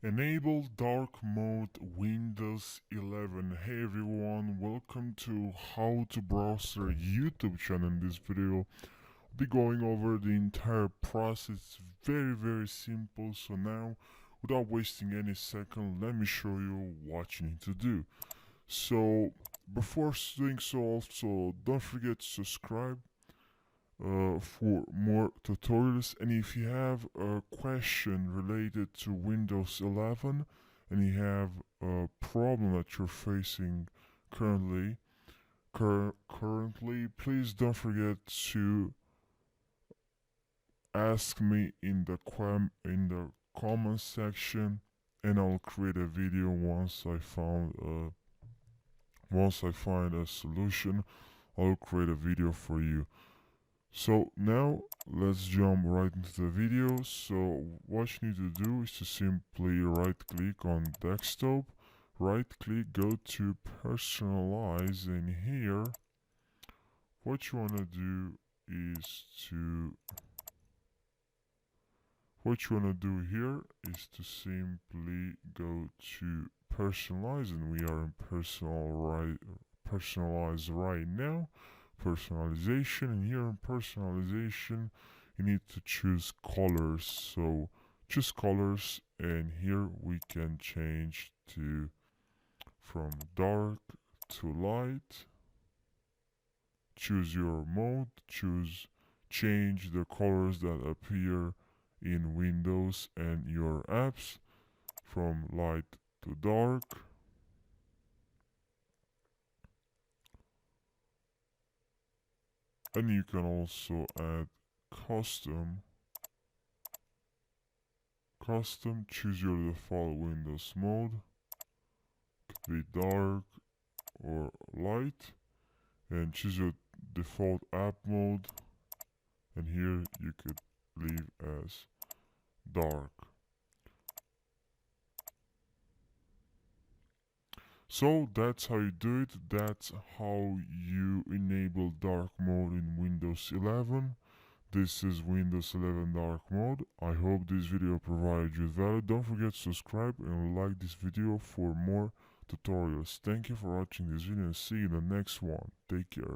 Enable dark mode Windows 11. Hey everyone, welcome to How to Browser YouTube channel. In this video, I'll be going over the entire process. It's very simple. So now, without wasting any second, let me show you what you need to do. So before doing so, also don't forget to subscribe for more tutorials. And if you have a question related to Windows 11 and you have a problem that you're facing currently, please don't forget to ask me in the comment section, and I'll create a video once I find a solution. I'll create a video for you. So now let's jump right into the video. So what you need to do is to simply right click on desktop, right click, go to personalize, and here what you want to do is to simply go to personalize, and we are in personalize right now. Personalization, and here in personalization you need to choose colors. So choose colors, and here we can change to from dark to light. Choose your mode, change the colors that appear in Windows and your apps from light to dark. And you can also add custom, choose your default Windows mode, could be dark or light, and choose your default app mode, and here you could leave as dark. So that's how you do it. That's how you enable dark mode in Windows 11. This is Windows 11 dark mode. I hope this video provided you value. Don't forget to subscribe and like this video for more tutorials. Thank you for watching this video, and see you in the next one. Take care.